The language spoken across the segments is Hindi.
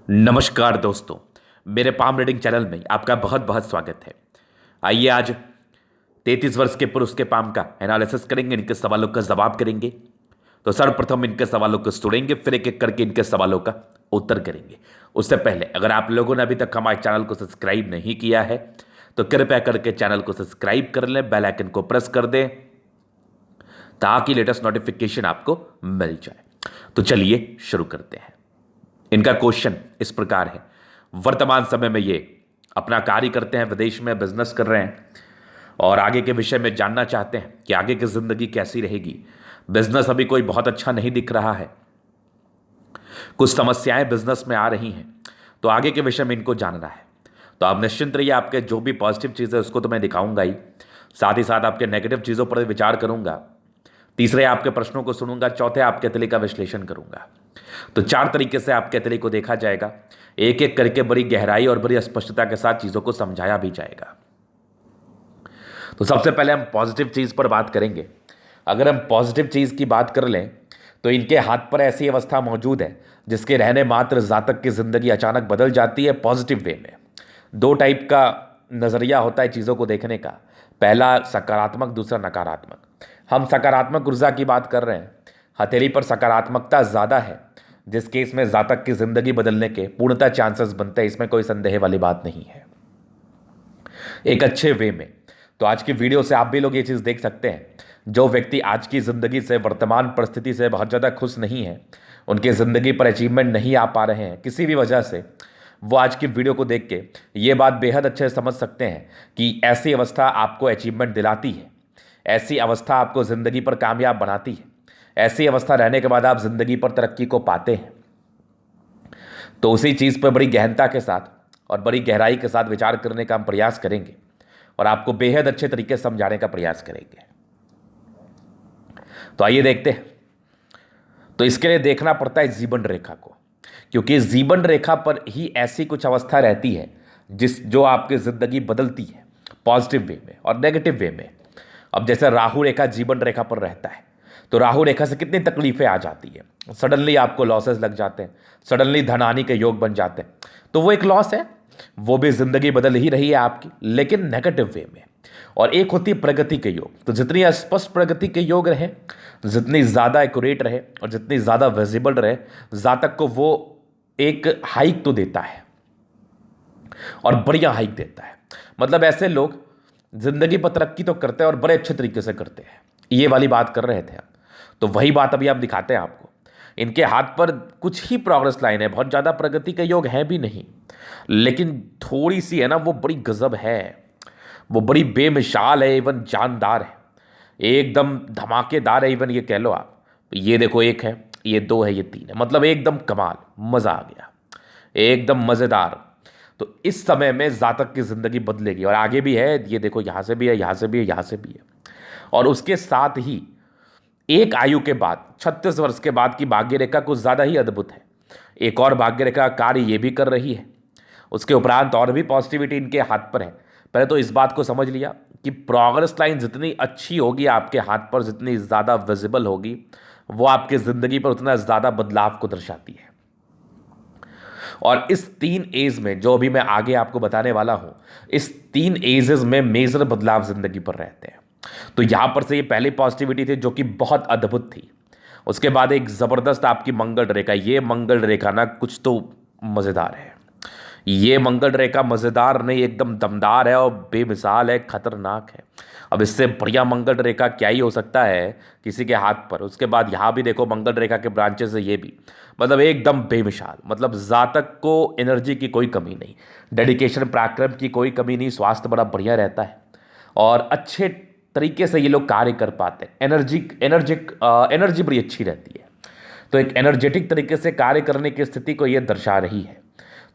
नमस्कार दोस्तों, मेरे पाम रीडिंग चैनल में आपका बहुत बहुत स्वागत है। आइए आज 33 वर्ष के पुरुष के पाम का एनालिसिस करेंगे, इनके सवालों का जवाब करेंगे। तो सर्वप्रथम इनके सवालों को सुनेंगे, फिर एक एक करके इनके सवालों का उत्तर करेंगे। उससे पहले अगर आप लोगों ने अभी तक हमारे चैनल को सब्सक्राइब नहीं किया है तो कृपया करके चैनल को सब्सक्राइब कर लें, बेल आइकन को प्रेस कर दें ताकि लेटेस्ट नोटिफिकेशन आपको मिल जाए। तो चलिए शुरू करते हैं। इनका क्वेश्चन इस प्रकार है, वर्तमान समय में ये अपना कार्य करते हैं, विदेश में बिजनेस कर रहे हैं और आगे के विषय में जानना चाहते हैं कि आगे की जिंदगी कैसी रहेगी। बिजनेस अभी कोई बहुत अच्छा नहीं दिख रहा है, कुछ समस्याएं बिजनेस में आ रही हैं, तो आगे के विषय में इनको जानना है। तो आप निश्चिंत रहिए, आपके जो भी पॉजिटिव चीज़ है उसको तो मैं दिखाऊंगा ही, साथ ही साथ आपके नेगेटिव चीज़ों पर विचार करूंगा। तीसरे आपके प्रश्नों को सुनूंगा, चौथे आपके तिली का विश्लेषण करूंगा। तो 4 तरीके से आपके तिली को देखा जाएगा, एक एक करके बड़ी गहराई और बड़ी स्पष्टता के साथ चीजों को समझाया भी जाएगा। तो सबसे पहले हम पॉजिटिव चीज पर बात करेंगे। अगर हम पॉजिटिव चीज की बात कर लें तो इनके हाथ पर ऐसी अवस्था मौजूद है जिसके रहने मात्र जातक की जिंदगी अचानक बदल जाती है पॉजिटिव वे में। 2 टाइप का नजरिया होता है चीजों को देखने का, पहला सकारात्मक, दूसरा नकारात्मक। हम सकारात्मक ऊर्जा की बात कर रहे हैं, हथेली पर सकारात्मकता ज़्यादा है, जिस केस में जातक की जिंदगी बदलने के पूर्णतः चांसेस बनते हैं, इसमें कोई संदेह वाली बात नहीं है, एक अच्छे वे में। तो आज की वीडियो से आप भी लोग ये चीज़ देख सकते हैं, जो व्यक्ति आज की ज़िंदगी से, वर्तमान परिस्थिति से बहुत ज़्यादा खुश नहीं है, उनके ज़िंदगी पर अचीवमेंट नहीं आ पा रहे हैं किसी भी वजह से, वो आज की वीडियो को देख के ये बात बेहद अच्छे से समझ सकते हैं कि ऐसी अवस्था आपको अचीवमेंट दिलाती है, ऐसी अवस्था आपको ज़िंदगी पर कामयाब बनाती है, ऐसी अवस्था रहने के बाद आप ज़िंदगी पर तरक्की को पाते हैं। तो उसी चीज़ पर बड़ी गहनता के साथ और बड़ी गहराई के साथ विचार करने का हम प्रयास करेंगे और आपको बेहद अच्छे तरीके से समझाने का प्रयास करेंगे। तो आइए देखते हैं। तो इसके लिए देखना पड़ता है जीवन रेखा को, क्योंकि जीवन रेखा पर ही ऐसी कुछ अवस्था रहती है जो आपकी ज़िंदगी बदलती है पॉजिटिव वे में और नेगेटिव वे में। अब जैसे राहु रेखा जीवन रेखा पर रहता है, तो राहु रेखा से कितनी तकलीफें आ जाती है, सडनली आपको लॉसेस लग जाते हैं, सडनली धन हानि के योग बन जाते हैं, तो वो एक लॉस है, वो भी जिंदगी बदल ही रही है आपकी, लेकिन नेगेटिव वे में। और एक होती है प्रगति के योग। तो जितनी स्पष्ट प्रगति के योग रहे, जितनी ज़्यादा एक्यूरेट रहे और जितनी ज़्यादा विजिबल रहे, जातक को वो एक हाइक तो देता है और बढ़िया हाइक देता है। मतलब ऐसे लोग जिंदगी पर तरक्की तो करते हैं और बड़े अच्छे तरीके से करते हैं, ये वाली बात कर रहे थे हम। तो वही बात अभी आप दिखाते हैं आपको। इनके हाथ पर कुछ ही प्रोग्रेस लाइन है, बहुत ज़्यादा प्रगति के योग है भी नहीं, लेकिन थोड़ी सी है ना, वो बड़ी गजब है, वो बड़ी बेमिसाल है, इवन जानदार है, एकदम धमाकेदार है। इवन ये कह लो आप, ये देखो, 1 है, ये 2 है, ये 3 है, मतलब एकदम कमाल, मज़ा आ गया, एकदम मज़ेदार। तो इस समय में जातक की ज़िंदगी बदलेगी और आगे भी है, ये देखो, यहाँ से भी है, यहाँ से भी है, यहाँ से भी है। और उसके साथ ही एक आयु के बाद 36 वर्ष के बाद की भाग्य रेखा कुछ ज़्यादा ही अद्भुत है। एक और भाग्य रेखा कार्य ये भी कर रही है, उसके उपरांत और भी पॉजिटिविटी इनके हाथ पर है। पहले तो इस बात को समझ लिया कि प्रोग्रेस लाइन जितनी अच्छी होगी आपके हाथ पर, जितनी ज़्यादा विजिबल होगी, वो आपकी ज़िंदगी पर उतना ज़्यादा बदलाव को दर्शाती है। और इस 3 एज में जो अभी मैं आगे आपको बताने वाला हूं, इस 3 एजेस में मेजर बदलाव जिंदगी पर रहते हैं। तो यहां पर से ये पहली पॉजिटिविटी थी जो कि बहुत अद्भुत थी। उसके बाद एक जबरदस्त आपकी मंगल रेखा, ये मंगल रेखा ना कुछ तो मजेदार है, ये मंगल रेखा मजेदार नहीं, एकदम दमदार है और बेमिसाल है, खतरनाक है। अब इससे बढ़िया मंगल रेखा क्या ही हो सकता है किसी के हाथ पर। उसके बाद यहाँ भी देखो मंगल रेखा के ब्रांचेस है, ये भी मतलब एकदम बेमिसाल। मतलब जातक को एनर्जी की कोई कमी नहीं, डेडिकेशन पराक्रम की कोई कमी नहीं, स्वास्थ्य बड़ा बढ़िया रहता है और अच्छे तरीके से ये लोग कार्य कर पाते हैं। एनर्जी बड़ी अच्छी रहती है, तो एक एनर्जेटिक तरीके से कार्य करने की स्थिति को ये दर्शा रही है।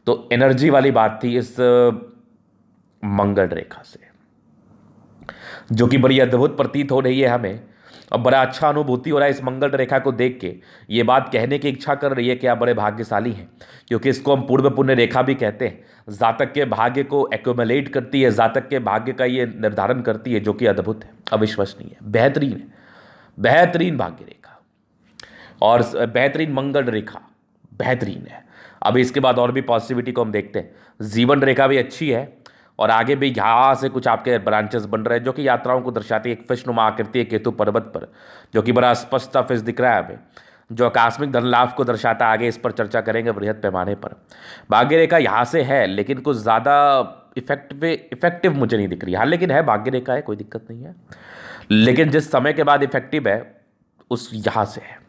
तो एनर्जी वाली बात थी इस मंगल रेखा से, जो कि बड़ी अद्भुत प्रतीत हो रही है हमें और बड़ा अच्छा अनुभूति हो रहा है इस मंगल रेखा को देख के। ये बात कहने की इच्छा कर रही है कि आप बड़े भाग्यशाली हैं, क्योंकि इसको हम पूर्व पुण्य रेखा भी कहते हैं। जातक के भाग्य को एक्यूमुलेट करती है, जातक के भाग्य का ये निर्धारण करती है, जो कि अद्भुत है, अविश्वसनीय है, बेहतरीन है, बेहतरीन भाग्य रेखा और बेहतरीन मंगल रेखा, बेहतरीन है। अभी इसके बाद और भी पॉजिटिविटी को हम देखते हैं। जीवन रेखा भी अच्छी है और आगे भी यहाँ से कुछ आपके ब्रांचेस बन रहे हैं जो कि यात्राओं को दर्शाती है। एक फिशनुमा आकृति है केतु पर्वत पर, जो कि बड़ा स्पष्ट फिश दिख रहा है हमें, जो आकस्मिक धन लाभ को दर्शाता है। आगे इस पर चर्चा करेंगे वृहद पैमाने पर। भाग्य रेखा यहाँ से है लेकिन कुछ ज़्यादा इफेक्टिव मुझे नहीं दिख रही। हाँ लेकिन है, भाग्य रेखा है, कोई दिक्कत नहीं है, लेकिन जिस समय के बाद इफेक्टिव है उस यहाँ से है।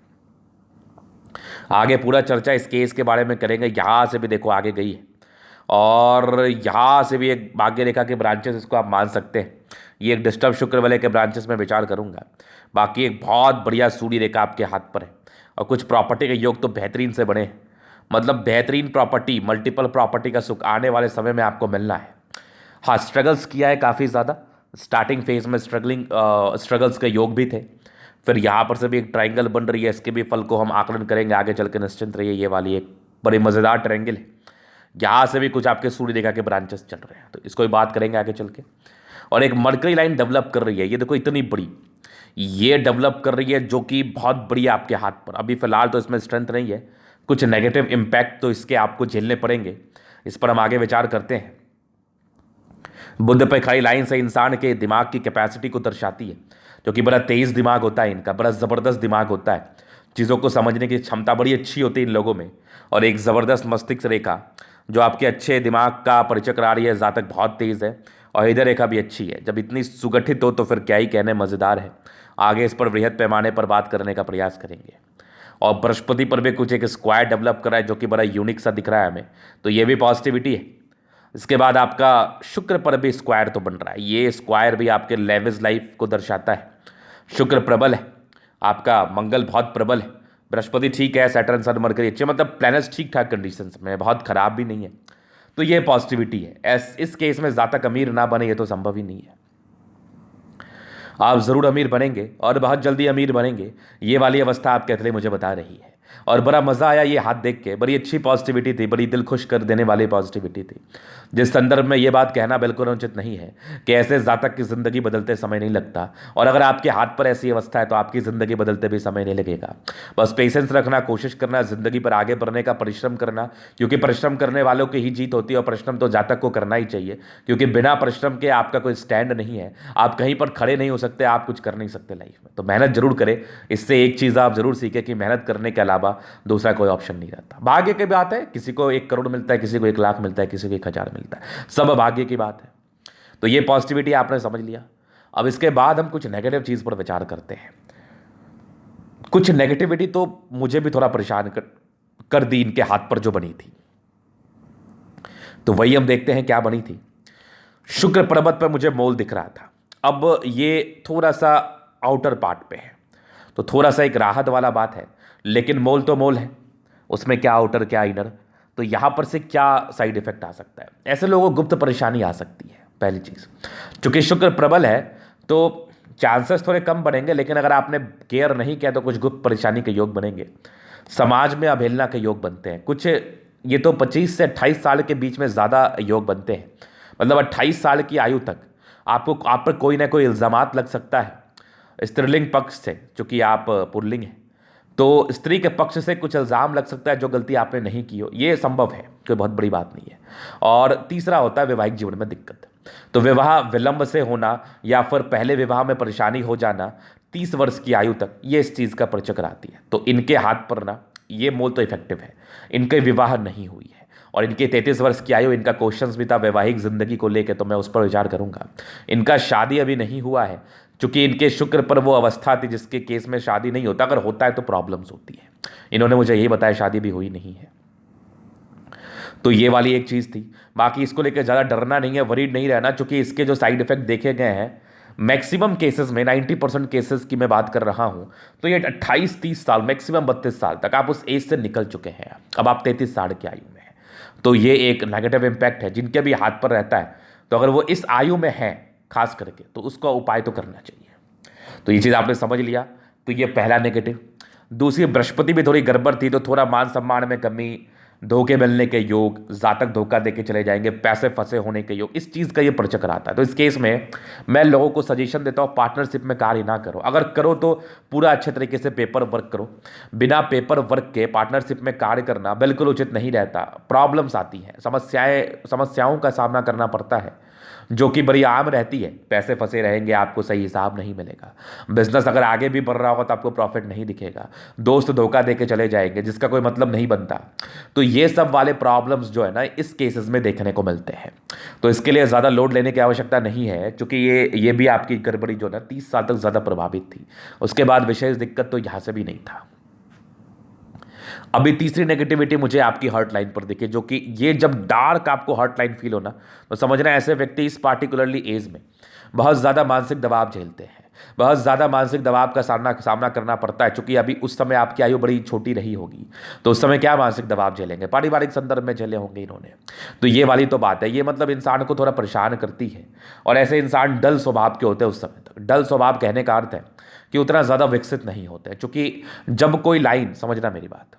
आगे पूरा चर्चा इस केस के बारे में करेंगे। यहाँ से भी देखो आगे गई है और यहाँ से भी एक भाग्य रेखा के ब्रांचेस, इसको आप मान सकते हैं। ये एक डिस्टर्ब शुक्र वाले के ब्रांचेस में विचार करूंगा। बाकी एक बहुत बढ़िया सूर्य रेखा आपके हाथ पर है और कुछ प्रॉपर्टी के योग तो बेहतरीन से बने हैं। मतलब बेहतरीन प्रॉपर्टी, मल्टीपल प्रॉपर्टी का सुख आने वाले समय में आपको मिलना है। हाँ, स्ट्रगल्स किया है काफ़ी ज़्यादा, स्टार्टिंग फेज में स्ट्रगल्स के योग भी थे। फिर यहाँ पर से भी एक ट्रायंगल बन रही है, इसके भी फल को हम आकलन करेंगे आगे चल के, निश्चिंत रहिए। ये वाली एक बड़ी मज़ेदार ट्रायंगल है। यहाँ से भी कुछ आपके सूर्य रेखा के ब्रांचेस चल रहे हैं, तो इसको भी बात करेंगे आगे चल के। और एक मरकरी लाइन डेवलप कर रही है, ये देखो इतनी बड़ी ये डेवलप कर रही है, जो कि बहुत बड़ी आपके हाथ पर। अभी फिलहाल तो इसमें स्ट्रेंथ नहीं है, कुछ नेगेटिव इम्पैक्ट तो इसके आपको झेलने पड़ेंगे, इस पर हम आगे विचार करते हैं। बुध पे खड़ी लाइन से इंसान के दिमाग की कैपेसिटी को दर्शाती है, जो कि बड़ा तेज दिमाग होता है इनका, बड़ा ज़बरदस्त दिमाग होता है, चीज़ों को समझने की क्षमता बड़ी अच्छी होती है इन लोगों में। और एक ज़बरदस्त मस्तिष्क रेखा जो आपके अच्छे दिमाग का परिचय करा रही है, जातक बहुत तेज़ है। और हृदय रेखा भी अच्छी है। जब इतनी सुगठित हो तो फिर क्या ही कहने, मज़ेदार है। आगे इस पर वृहद पैमाने पर बात करने का प्रयास करेंगे। और बृहस्पति पर भी कुछ एक स्क्वायर डेवलप करा है, जो कि बड़ा यूनिक सा दिख रहा है हमें, तो ये भी पॉजिटिविटी है। इसके बाद आपका शुक्र पर भी स्क्वायर तो बन रहा है। ये स्क्वायर भी आपके लेविज लाइफ को दर्शाता है। शुक्र प्रबल है आपका, मंगल बहुत प्रबल है, बृहस्पति ठीक है, सैटर्न सन मरकरी अच्छे, मतलब प्लैनेट्स ठीक ठाक कंडीशंस में, बहुत खराब भी नहीं है। तो ये पॉजिटिविटी है। इस केस में जातक अमीर ना बने ये तो संभव ही नहीं है। आप ज़रूर अमीर बनेंगे और बहुत जल्दी अमीर बनेंगे, ये वाली अवस्था आपके अतले मुझे बता रही है। और बड़ा मज़ा आया ये हाथ देख के, बड़ी अच्छी पॉजिटिविटी थी, बड़ी दिल खुश कर देने वाली पॉजिटिविटी थी। जिस संदर्भ में ये बात कहना बिल्कुल उचित नहीं है कि ऐसे जातक की ज़िंदगी बदलते समय नहीं लगता, और अगर आपके हाथ पर ऐसी अवस्था है तो आपकी ज़िंदगी बदलते भी समय नहीं लगेगा। बस पेशेंस रखना, कोशिश करना, ज़िंदगी पर आगे बढ़ने का परिश्रम करना, क्योंकि परिश्रम करने वालों की ही जीत होती है। और परिश्रम तो जातक को करना ही चाहिए, क्योंकि बिना परिश्रम के आपका कोई स्टैंड नहीं है, आप कहीं पर खड़े नहीं हो सकते, आप कुछ कर नहीं सकते लाइफ में। तो मेहनत जरूर करें। इससे एक चीज़ आप जरूर सीखें कि मेहनत करने के अलावा दूसरा कोई ऑप्शन नहीं रहता। भाग्य की बात है, किसी को 1 करोड़ मिलता है, किसी को 1 लाख मिलता है, किसी को 1,000 मिलता है, सब भाग्य की बात है। तो ये पॉजिटिविटी आपने समझ लिया। अब इसके बाद हम कुछ नेगेटिव चीज़ पर विचार करते हैं। कुछ नेगेटिविटी तो मुझे भी थोड़ा परेशान कर दी इनके हाथ पर जो बनी थी, तो वही हम देखते हैं क्या बनी थी। शुक्र पर्वत पर मुझे मोल दिख रहा था। अब ये थोड़ा सा आउटर पार्ट पे है, तो थोड़ा सा एक राहत वाला बात है, लेकिन मोल तो मोल है, उसमें क्या आउटर क्या इनर। तो यहाँ पर से क्या साइड इफेक्ट आ सकता है, ऐसे लोगों को गुप्त परेशानी आ सकती है। पहली चीज़, चूंकि शुक्र प्रबल है तो चांसेस थोड़े कम बनेंगे, लेकिन अगर आपने केयर नहीं किया तो कुछ गुप्त परेशानी के योग बनेंगे। समाज में अवहेलना के योग बनते हैं कुछ। ये तो 25 से 28 साल के बीच में ज़्यादा योग बनते हैं, मतलब 28 साल की आयु तक आपको आप पर कोई ना कोई इल्ज़ामात लग सकता है स्त्रीलिंग पक्ष से, चूँकि आप पुल्लिंग हैं तो स्त्री के पक्ष से कुछ इल्ज़ाम लग सकता है जो गलती आपने नहीं की हो, ये संभव है, कोई बहुत बड़ी बात नहीं है। और तीसरा होता है वैवाहिक जीवन में दिक्कत। तो विवाह विलंब से होना या फिर पहले विवाह में परेशानी हो जाना 30 वर्ष की आयु तक, ये इस चीज़ का परिचय कराती है। तो इनके हाथ पर ना ये मोल तो इफेक्टिव है, इनके विवाह नहीं हुई है और इनके 33 वर्ष की आयु, इनका क्वेश्चंस भी था वैवाहिक ज़िंदगी को लेकर, तो मैं उस पर विचार करूंगा। इनका शादी अभी नहीं हुआ है, चूंकि इनके शुक्र पर वो अवस्था थी जिसके केस में शादी नहीं होता, अगर होता है तो प्रॉब्लम्स होती है। इन्होंने मुझे यही बताया शादी भी हुई नहीं है। तो ये वाली एक चीज़ थी। बाकी इसको लेकर ज़्यादा डरना नहीं है, वरीड नहीं रहना, चूंकि इसके जो साइड इफेक्ट देखे गए हैं मैक्सिमम केसेस में, 90% केसेस की मैं बात कर रहा हूँ, तो ये 28-30 साल, मैक्सिमम 32 साल तक आप उस एज से निकल चुके हैं। अब आप 33 साल की आयु में हैं, तो ये एक नेगेटिव इम्पैक्ट है जिनके भी हाथ पर रहता है। तो अगर वो इस आयु में है खास करके, तो उसका उपाय तो करना चाहिए। तो ये चीज़ आपने समझ लिया, तो ये पहला नेगेटिव। दूसरी, बृहस्पति भी थोड़ी गड़बड़ थी, तो थोड़ा मान सम्मान में कमी, धोखे मिलने के योग, जातक धोखा देके चले जाएंगे, पैसे फंसे होने के योग, इस चीज़ का ये प्रचक्र आता है। तो इस केस में मैं लोगों को सजेशन देता हूँ पार्टनरशिप में कार्य ना करो। अगर करो तो पूरा अच्छे तरीके से पेपर वर्क करो। बिना पेपर वर्क के पार्टनरशिप में कार्य करना बिल्कुल उचित नहीं रहता। प्रॉब्लम्स आती हैं, समस्याओं का सामना करना पड़ता है, जो कि बड़ी आम रहती है। पैसे फंसे रहेंगे, आपको सही हिसाब नहीं मिलेगा। बिजनेस अगर आगे भी बढ़ रहा होगा तो आपको प्रॉफिट नहीं दिखेगा। दोस्त धोखा देके चले जाएंगे जिसका कोई मतलब नहीं बनता। तो ये सब वाले प्रॉब्लम्स जो है ना, इस केसेस में देखने को मिलते हैं। तो इसके लिए ज़्यादा लोड लेने की आवश्यकता नहीं है, क्योंकि ये भी आपकी गड़बड़ी जो ना 30 साल तक ज़्यादा प्रभावित थी। उसके बाद विशेष दिक्कत तो यहाँ से भी नहीं था। अभी तीसरी नेगेटिविटी मुझे आपकी हर्ट लाइन पर दिखे, जो कि ये जब डार्क आपको हर्ट लाइन फील होना, तो समझना ऐसे व्यक्ति इस पार्टिकुलरली एज में बहुत ज़्यादा मानसिक दबाव झेलते हैं। बहुत ज़्यादा मानसिक दबाव का सामना करना पड़ता है, क्योंकि अभी उस समय आपकी आयु बड़ी छोटी रही होगी। तो उस समय क्या मानसिक दबाव झेलेंगे, पारिवारिक संदर्भ में झेले होंगे इन्होंने। तो ये वाली तो बात है, ये मतलब इंसान को थोड़ा परेशान करती है। और ऐसे इंसान डल स्वभाव के होते हैं उस समय तक। डल स्वभाव कहने का अर्थ है कि उतना ज़्यादा विकसित नहीं होते हैं, क्योंकि जब कोई लाइन, समझना मेरी बात,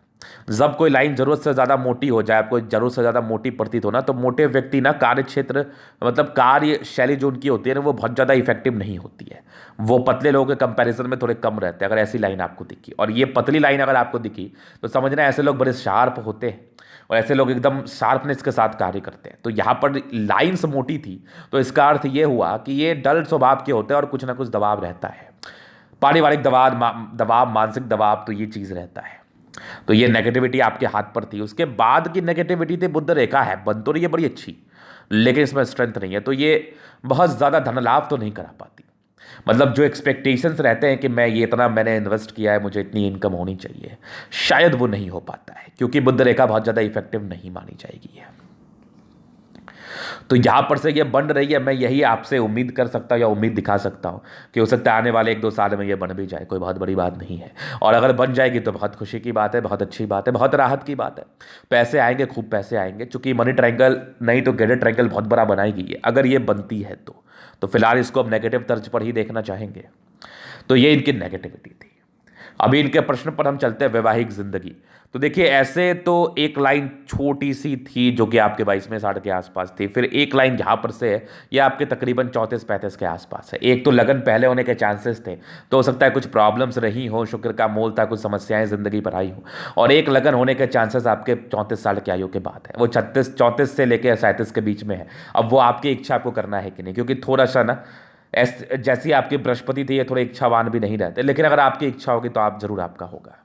जब कोई लाइन जरूरत से ज़्यादा मोटी हो जाए, आपको जरूरत से ज़्यादा मोटी प्रतीत हो ना, तो मोटे व्यक्ति ना कार्य क्षेत्र, मतलब कार्य शैली जो उनकी होती है ना, वो बहुत ज़्यादा इफेक्टिव नहीं होती है। वो पतले लोगों के कंपैरिजन में थोड़े कम रहते हैं। अगर ऐसी लाइन आपको दिखी, और ये पतली लाइन अगर आपको दिखी, तो समझना ऐसे लोग बड़े शार्प होते हैं, और ऐसे लोग एकदम शार्पनेस के साथ कार्य करते हैं। तो यहाँ पर लाइन्स मोटी थी, तो इसका अर्थ ये हुआ कि ये डल स्वभाव के होते हैं और कुछ ना कुछ दबाव रहता है। पारिवारिक दबाव, मानसिक दबाव, तो ये चीज़ रहता है। तो ये नेगेटिविटी आपके हाथ पर थी। उसके बाद की नेगेटिविटी थी बुध रेखा है, बन तो रही है बड़ी अच्छी, लेकिन इसमें स्ट्रेंथ नहीं है। तो ये बहुत ज़्यादा धन लाभ तो नहीं करा पाती। मतलब जो एक्सपेक्टेशंस रहते हैं कि मैं ये इतना मैंने इन्वेस्ट किया है, मुझे इतनी इनकम होनी चाहिए, शायद वो नहीं हो पाता है, क्योंकि बुध रेखा बहुत ज़्यादा इफेक्टिव नहीं मानी जाएगी है। तो यहाँ पर से ये बन रही है, मैं यही आपसे उम्मीद कर सकता हूँ या उम्मीद दिखा सकता हूँ कि हो सकता है आने वाले 1-2 साल में ये बन भी जाए, कोई बहुत बड़ी बात नहीं है। और अगर बन जाएगी तो बहुत खुशी की बात है, बहुत अच्छी बात है, बहुत राहत की बात है। पैसे आएंगे, खूब पैसे आएंगे, चूंकि मनी ट्रायंगल नहीं तो गेडेड ट्रायंगल बहुत बड़ा बनाएगी ये, अगर ये बनती है तो फिलहाल इसको अब नेगेटिव तर्ज पर ही देखना चाहेंगे। तो ये इनकी नेगेटिविटी थी। अभी इनके प्रश्न पर हम चलते हैं, वैवाहिक जिंदगी। तो देखिए, ऐसे तो एक लाइन छोटी सी थी जो कि आपके 22वें साल के आसपास थी, फिर एक लाइन यहाँ पर से है, ये आपके तकरीबन 34-35 के आसपास है। एक तो लगन पहले होने के चांसेस थे, तो हो सकता है कुछ प्रॉब्लम्स रही हो, शुक्र का मोल था, कुछ समस्याएं जिंदगी पर आई हो। और एक लगन होने के चांसेस आपके 34 साल की आयु के बाद है, वो 34 से लेकर 37 के बीच में है। अब वो आपकी इच्छा आपको करना है कि नहीं, क्योंकि थोड़ा सा ना जैसी आपकी बृहस्पति थी, ये थोड़े इच्छावान भी नहीं रहते, लेकिन अगर आपकी इच्छा होगी तो आप जरूर आपका होगा।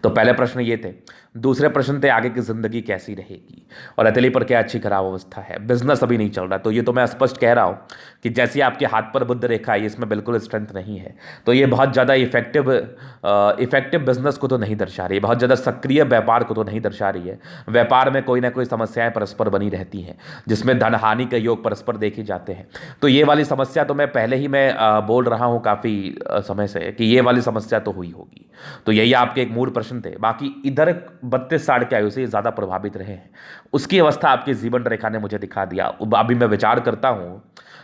तो पहले प्रश्न ये थे। दूसरे प्रश्न थे आगे की जिंदगी कैसी रहेगी, और अतली पर क्या अच्छी खराब अवस्था है, बिजनेस अभी नहीं चल रहा। तो ये तो मैं स्पष्ट कह रहा हूँ कि जैसी आपके हाथ पर बुध रेखा है, इसमें बिल्कुल स्ट्रेंथ नहीं है। तो ये बहुत ज़्यादा इफेक्टिव बिजनेस को तो नहीं दर्शा रही है, बहुत ज़्यादा सक्रिय व्यापार को तो नहीं दर्शा रही है। व्यापार में कोई ना कोई समस्याएं परस्पर बनी रहती हैं, जिसमें धन हानि के योग परस्पर देखे जाते हैं। तो ये वाली समस्या तो मैं पहले ही बोल रहा हूँ काफ़ी समय से कि ये वाली समस्या तो हुई होगी। तो यही आपके एक मूल प्रश्न थे। बाकी इधर 32 साल की आयु से ज़्यादा प्रभावित रहे हैं, उसकी अवस्था आपकी जीवन रेखा ने मुझे दिखा दिया। अभी मैं विचार करता हूँ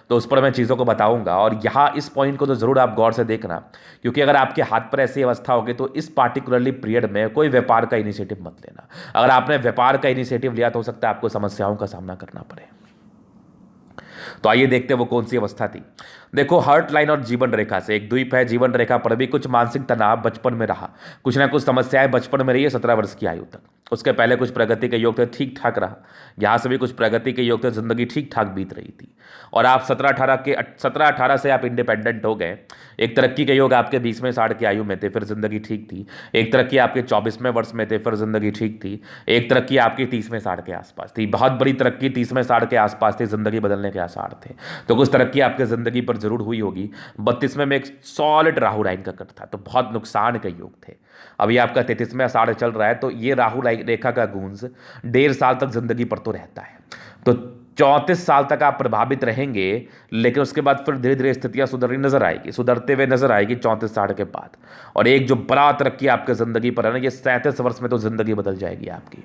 तो उस पर मैं चीज़ों को बताऊंगा, और यहाँ इस पॉइंट को तो ज़रूर आप गौर से देखना, क्योंकि अगर आपके हाथ पर ऐसी अवस्था होगी तो इस पार्टिकुलरली पीरियड में कोई व्यापार का इनिशिएटिव मत लेना। अगर आपने व्यापार का इनिशिएटिव लिया तो हो सकता है आपको समस्याओं का सामना करना पड़े। तो आइए देखते हैं वो कौन सी अवस्था थी। देखो, हर्ट लाइन और जीवन रेखा से एक द्वीप है। जीवन रेखा पर भी कुछ मानसिक तनाव बचपन में रहा, कुछ ना कुछ समस्याएं बचपन में रही है 17 वर्ष की आयु तक। उसके पहले कुछ प्रगति के योग थे, ठीक ठाक रहा। यहाँ से भी कुछ प्रगति के योग थे, जिंदगी ठीक ठाक बीत रही थी। और आप 17-18 से आप इंडिपेंडेंट हो गए। एक तरक्की के योग आपके 20वें साल की आयु में थे, फिर जिंदगी ठीक थी। एक तरक्की आपके 24वें वर्ष में थे, फिर जिंदगी ठीक थी। एक तरक्की आपकी 30वें साल के आसपास थी, बहुत बड़ी तरक्की 30वें साल के आसपास थी, जिंदगी बदलने के आसार थे। तो कुछ तरक्की आपके जिंदगी पर जरूर हुई होगी। 32वें में एक सॉलिड राहु लाइन का कट था, तो बहुत नुकसान के योग थे। अभी आपका 33वें आषाढ़ चल रहा है, तो ये राहु रेखा का गूंज 1.5 साल तक जिंदगी पर तो रहता है। तो 34 साल तक आप प्रभावित रहेंगे, लेकिन उसके बाद फिर धीरे धीरे स्थितियां सुधरते हुए नजर आएगी 34 साल के बाद। और एक जो बड़ा तरक्की आपके जिंदगी पर है ना, ये 37 वर्ष में तो जिंदगी बदल जाएगी आपकी।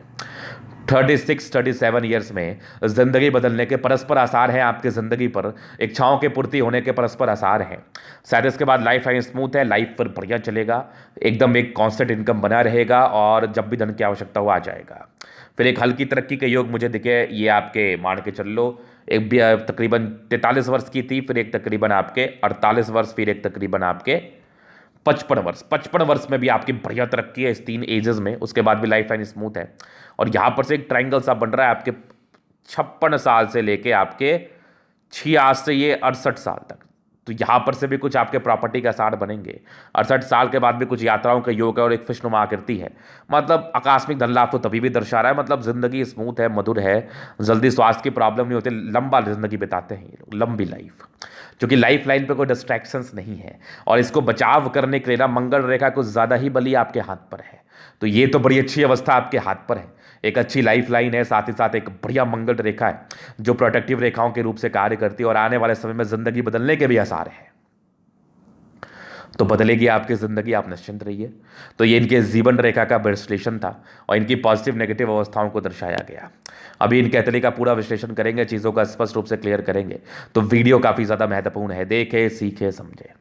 36-37 ईयर्स में जिंदगी बदलने के परस्पर आसार हैं आपके जिंदगी पर, इच्छाओं के पूर्ति होने के परस्पर आसार हैं। शायद इसके बाद लाइफ लाइन स्मूथ है, लाइफ पर बढ़िया चलेगा, एकदम एक कांस्टेंट इनकम बना रहेगा और जब भी धन की आवश्यकता हो आ जाएगा। फिर एक हल्की तरक्की के योग मुझे दिखे, ये आपके मान के चल लो, एक भी तकरीबन 43 वर्ष की थी, फिर एक तकरीबन आपके 48 वर्ष, फिर एक तकरीबन आपके 55 वर्ष में भी आपकी बढ़िया तरक्की है इस 3 एजेस में। उसके बाद भी लाइफ लाइन स्मूथ है और यहाँ पर से एक ट्राइंगल सा बन रहा है आपके 56 साल से लेके आपके 66 से ये 68 साल तक। तो यहाँ पर से भी कुछ आपके प्रॉपर्टी का आसार बनेंगे। 68 साल के बाद भी कुछ यात्राओं का योग है और एक फिशनुमा आकृति है, मतलब आकस्मिक धन लाभ तो तभी भी दर्शा रहा है। मतलब जिंदगी स्मूथ है, मधुर है, जल्दी स्वास्थ्य की प्रॉब्लम नहीं होती, लंबा जिंदगी बिताते हैं ये लोग, लंबी लाइफ, क्योंकि लाइफ लाइन पे कोई डिस्ट्रैक्शंस नहीं है। और इसको बचाव करने के लिए ना मंगल रेखा कुछ ज़्यादा ही बली आपके हाथ पर है। तो ये तो बड़ी अच्छी अवस्था आपके हाथ पर है, एक अच्छी लाइफ लाइन है, साथ ही साथ एक बढ़िया मंगल रेखा है जो प्रोटेक्टिव रेखाओं के रूप से कार्य करती है और आने वाले समय में जिंदगी बदलने के भी आसार हैं। तो बदलेगी आपकी ज़िंदगी, आप निश्चिंत रहिए। तो ये इनके जीवन रेखा का विश्लेषण था और इनकी पॉजिटिव नेगेटिव अवस्थाओं को दर्शाया गया। अभी इनके अतली का पूरा विश्लेषण करेंगे, चीज़ों का स्पष्ट रूप से क्लियर करेंगे। तो वीडियो काफ़ी ज़्यादा महत्वपूर्ण है, देखे सीखे समझे।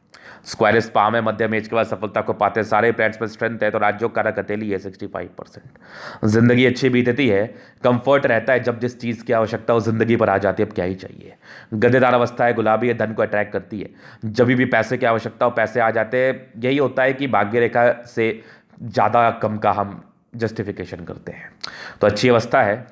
स्क्वायरस पाम है, मध्यम एज के बाद सफलता को पाते, सारे प्लैनेट्स में स्ट्रेंथ है, तो राज्यों का हथेली है 65%। जिंदगी अच्छी बीतती है, कंफर्ट रहता है, जब जिस चीज़ की आवश्यकता हो जिंदगी पर आ जाती है, अब क्या ही चाहिए। गद्देदार अवस्था है, गुलाबी है, धन को अट्रैक्ट करती है, जब भी पैसे की आवश्यकता हो पैसे आ जाते हैं। यही होता है कि भाग्य रेखा से ज़्यादा कम का हम जस्टिफिकेशन करते हैं। तो अच्छी अवस्था है।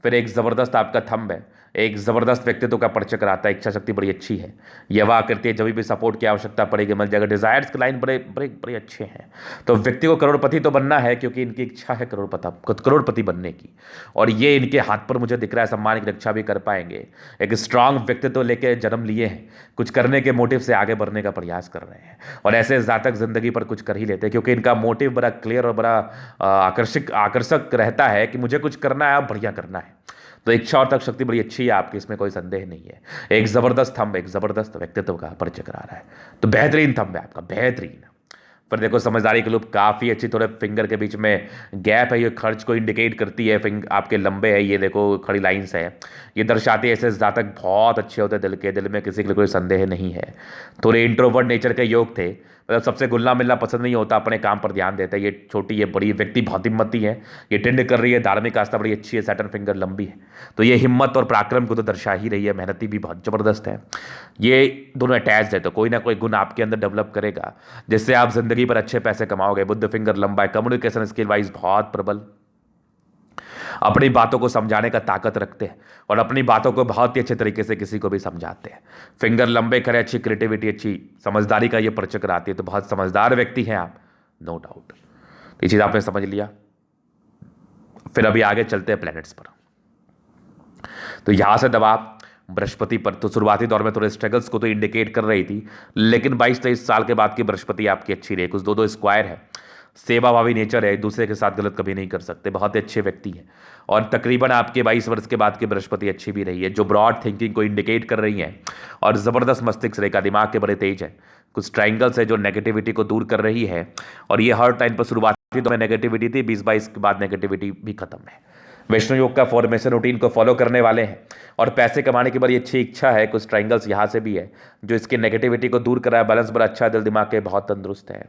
फिर एक ज़बरदस्त आपका थंब है, एक ज़बरदस्त व्यक्तित्व का परिचय कराता है, इच्छा शक्ति बड़ी अच्छी है, यह करती है, जब भी सपोर्ट की आवश्यकता पड़ेगी मिल जाएगा। डिजायर्स के लाइन बड़े बड़े बड़े अच्छे हैं। तो व्यक्ति को करोड़पति तो बनना है, क्योंकि इनकी इच्छा है करोड़पति बनने की, और ये इनके हाथ पर मुझे दिख रहा है, सम्मान की रक्षा भी कर पाएंगे। एक स्ट्रांग व्यक्तित्व लेके जन्म लिए हैं, कुछ करने के मोटिव से आगे बढ़ने का प्रयास कर रहे हैं, और ऐसे जातक जिंदगी पर कुछ कर ही लेते हैं, क्योंकि इनका मोटिव बड़ा क्लियर और बड़ा आकर्षक रहता है कि मुझे कुछ करना है, अब बढ़िया करना है। तो इच्छा और तक शक्ति बड़ी अच्छी है आपकी, इसमें कोई संदेह नहीं है। एक ज़बरदस्त थंब, एक ज़बरदस्त व्यक्तित्व का परिचय करा रहा है। तो बेहतरीन थंब है आपका, बेहतरीन। फिर देखो समझदारी के लूप काफ़ी अच्छी, थोड़े फिंगर के बीच में गैप है, ये खर्च को इंडिकेट करती है। फिंगर आपके लंबे है, ये देखो खड़ी लाइन्स है, ये दर्शाती है ऐसे जातक बहुत अच्छे होते हैं, दिल में किसी के लिए कोई संदेह नहीं है। थोड़े इंट्रोवर्ट नेचर के योग थे, मतलब सबसे घुलना मिलना पसंद नहीं होता, अपने काम पर ध्यान देते हैं। ये छोटी ये बड़ी व्यक्ति बहुत हिम्मती है, ये टेंड कर रही है, धार्मिक आस्था बड़ी अच्छी है, सैटर्न फिंगर लंबी है, तो ये हिम्मत और पराक्रम को तो दर्शा ही रही है। मेहनती भी बहुत ज़बरदस्त है, ये दोनों अटैच्ड है, तो कोई ना कोई गुण आपके अंदर डेवलप करेगा जिससे आप जिंदगी पर अच्छे पैसे कमाओगे। बुद्ध फिंगर लंबा है, कम्युनिकेशन स्किल वाइज बहुत प्रबल, अपनी बातों को समझाने का ताकत रखते हैं और अपनी बातों को बहुत ही अच्छे तरीके से किसी को भी समझाते हैं। फिंगर लंबे करें, अच्छी क्रिएटिविटी, अच्छी समझदारी का ये परिचय कराती है, तो बहुत समझदार व्यक्ति हैं आप, नो डाउट। ये चीज़ आपने समझ लिया। फिर अभी आगे चलते हैं प्लैनेट्स पर। तो यहां से दबाव बृहस्पति पर, तो शुरुआती दौर में थोड़े स्ट्रगल्स को तो इंडिकेट कर रही थी, लेकिन 22-23 साल के बाद की बृहस्पति आपकी अच्छी रही। कुछ दो स्क्वायर है, सेवाभावी नेचर है, एक दूसरे के साथ गलत कभी नहीं कर सकते, बहुत ही अच्छे व्यक्ति हैं। और तकरीबन आपके 22 वर्ष के बाद की बृहस्पति अच्छी भी रही है, जो ब्रॉड थिंकिंग को इंडिकेट कर रही है, और ज़बरदस्त मस्तिष्क रेखा, दिमाग के बड़े तेज है। कुछ ट्राइंगल्स है जो नेगेटिविटी को दूर कर रही है, और ये हर टाइम पर शुरुआती दौर में नेगेटिविटी थी, 20-22 के बाद नेगेटिविटी भी खत्म है। वैष्णो योग का फॉर्मेशन रूटीन को फॉलो करने वाले हैं और पैसे कमाने की बड़ी अच्छी इच्छा है। कुछ ट्राइंगल्स यहाँ से भी है जो इसकी नेगेटिविटी को दूर कर रहा है। बैलेंस बड़ा अच्छा, दिल दिमाग के बहुत तंदुरुस्त है,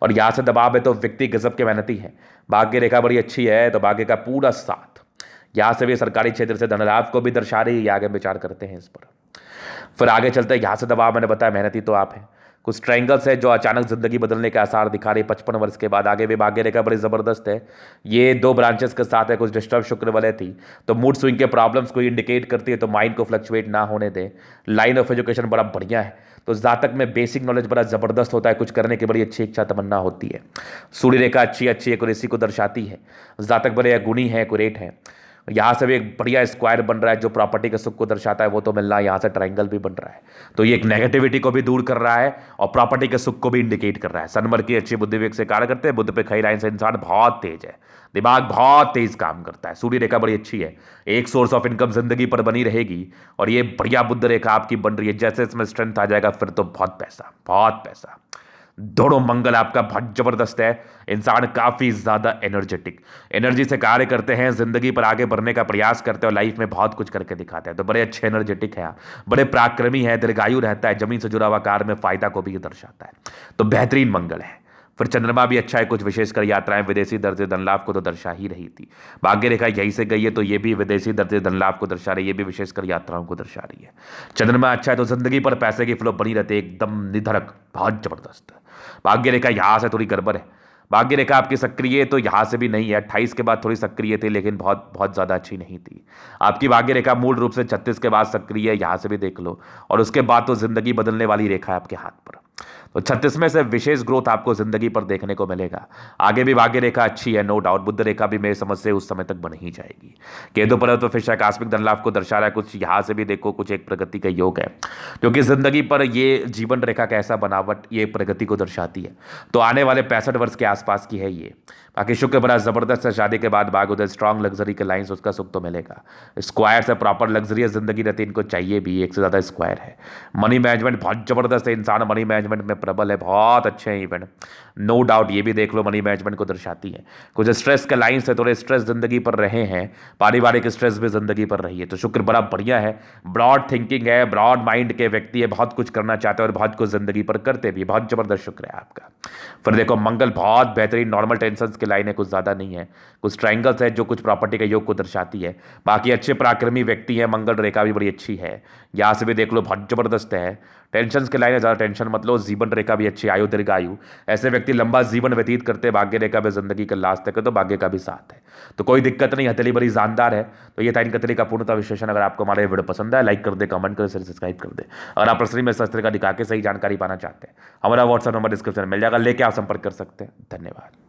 और यहाँ से दबाव है तो व्यक्ति गजब के मेहनती है। भाग्य रेखा बड़ी अच्छी है, तो भाग्य का पूरा साथ। यहाँ से भी सरकारी क्षेत्र से धन लाभ को भी दर्शा रही है, आगे विचार करते हैं इस पर। फिर आगे चलते हैं, यहाँ से दबाव मैंने बताया, मेहनती तो आप हैं। कुछ ट्रायंगल्स है जो अचानक जिंदगी बदलने के आसार दिखा रही है 55 वर्ष के बाद। आगे भी भाग्य रेखा बड़ी ज़बरदस्त है, ये 2 ब्रांचेस के साथ है। कुछ डिस्टर्ब शुक्र वाले थी, तो मूड स्विंग के प्रॉब्लम्स को इंडिकेट करती है, तो माइंड को फ्लक्चुएट ना होने दें। लाइन ऑफ एजुकेशन बड़ा बढ़िया है, तो जातक में बेसिक नॉलेज बड़ा ज़बरदस्त होता है, कुछ करने की बड़ी अच्छी इच्छा तमन्ना होती है। सूर्य रेखा अच्छी एक्यूरेसी को दर्शाती है, जातक बड़े गुणी है, एक्यूरेट है। यहाँ से भी एक बढ़िया स्क्वायर बन रहा है जो प्रॉपर्टी के सुख को दर्शाता है, वो तो मिल रहा है। यहाँ से ट्रायंगल भी बन रहा है, तो ये एक नेगेटिविटी को भी दूर कर रहा है और प्रॉपर्टी के सुख को भी इंडिकेट कर रहा है। सनमर की अच्छी बुद्धि विवेक से कार्य करते हैं। बुद्ध पे खई लाइन से इंसान बहुत तेज है, दिमाग बहुत तेज काम करता है। सूर्य रेखा बड़ी अच्छी है, एक सोर्स ऑफ इनकम जिंदगी पर बनी रहेगी, और ये बढ़िया बुद्ध रेखा आपकी बन रही है। जैसे इसमें स्ट्रेंथ आ जाएगा फिर तो बहुत पैसा, बहुत पैसा। दोनों मंगल आपका बहुत जबरदस्त है। इंसान काफी ज्यादा एनर्जेटिक, एनर्जी से कार्य करते हैं, जिंदगी पर आगे बढ़ने का प्रयास करते हैं और लाइफ में बहुत कुछ करके दिखाते हैं। तो बड़े अच्छे एनर्जेटिक है आप, बड़े पराक्रमी है, दीर्घायु रहता है, जमीन से जुड़ा हुआ कार्य में फायदा को भी ये दर्शाता है। तो बेहतरीन मंगल है। फिर चंद्रमा भी अच्छा है, कुछ विशेषकर यात्राएं विदेशी दर से धन लाभ को तो दर्शा ही रही थी। भाग्य रेखा यहीं से गई है तो ये भी विदेशी दर से धन लाभ को दर्शा रही है, ये भी विशेषकर यात्राओं को दर्शा रही है। चंद्रमा अच्छा है तो जिंदगी पर पैसे की फ्लो बनी रहती है, एकदम निधड़क, बहुत जबरदस्त। भाग्य रेखा यहां से थोड़ी गड़बड़ है। भाग्य रेखा आपकी सक्रिय तो यहां से भी नहीं है, 28 के बाद थोड़ी सक्रिय थी लेकिन बहुत बहुत ज्यादा अच्छी नहीं थी। आपकी भाग्य रेखा मूल रूप से 36 के बाद सक्रिय है, यहां से भी देख लो, और उसके बाद तो जिंदगी बदलने वाली रेखा है आपके हाथ पर। तो 36 में से विशेष ग्रोथ आपको जिंदगी पर देखने को मिलेगा। आगे भी भाग्य रेखा अच्छी है, नो डाउट। बुध रेखा भी मेरी समझ से उस समय तक बन ही जाएगी। केतु पर तो फिर आकस्मिक धन लाभ को दर्शा रहा है, कुछ यहां से भी देखो, कुछ एक प्रगति का योग है, क्योंकि जिंदगी पर ये जीवन रेखा का ऐसा बनावट ये प्रगति को दर्शाती है। तो आने वाले 65 वर्ष के आसपास की है ये। बाकी शुक्र बड़ा जबरदस्त है, शादी के बाद भाग उधर स्ट्रांग लग्जरी के लाइंस, उसका सुख तो मिलेगा। स्क्वायर से प्रॉपर लग्जरियस जिंदगी रहती है, इनको चाहिए भी, एक से ज्यादा स्क्वायर है। मनी मैनेजमेंट बहुत जबरदस्त है, इंसान मनी मैनेजमेंट में प्रबल है, बहुत अच्छे हैं इवेंट, नो डाउट। ये भी देख लो, मनी मैनेजमेंट को दर्शाती है। कुछ स्ट्रेस के लाइन से थोड़े स्ट्रेस जिंदगी पर रहे हैं, पारिवारिक स्ट्रेस भी जिंदगी पर रही है। तो शुक्र बड़ा बढ़िया है, ब्रॉड थिंकिंग है, ब्रॉड माइंड के व्यक्ति है, बहुत कुछ करना चाहते हैं और बहुत कुछ जिंदगी पर करते भी, बहुत जबरदस्त शुक्र है आपका। फिर देखो मंगल बहुत बेहतरीन, नॉर्मल टेंशन की लाइन है, कुछ ज्यादा नहीं है, कुछ ट्राइंगल्स है जो कुछ प्रॉपर्टी के योग को दर्शाती है। बाकी अच्छे पराक्रमी व्यक्ति है, मंगल रेखा भी बड़ी अच्छी है, यहां से भी देख लो, बहुत जबरदस्त है। टेंशन के लाइन है, ज्यादा टेंशन मत लो। जीवन रेखा भी अच्छी, आयु दीर्घायु, ऐसे व्यक्ति लंबा जीवन व्यतीत करते, भाग्य रेखा भी जिंदगी का लास्ट तक है, तो भाग्य का भी साथ है, तो कोई दिक्कत नहीं, हथेली बड़ी जानदार है। तो ये था इनका तरीका पूर्णतः विश्लेषण। अगर आपको हमारा वीडियो पसंद है, लाइक कर दे, कमेंट कर, सब्सक्राइब कर दे। अगर आप प्रश्न में शस्त्र का दिखा के सही जानकारी पाना चाहते हैं, हमारा व्हाट्सएप नंबर डिस्क्रिप्शन में मिल जाएगा, लेके आप संपर्क कर सकते हैं। धन्यवाद।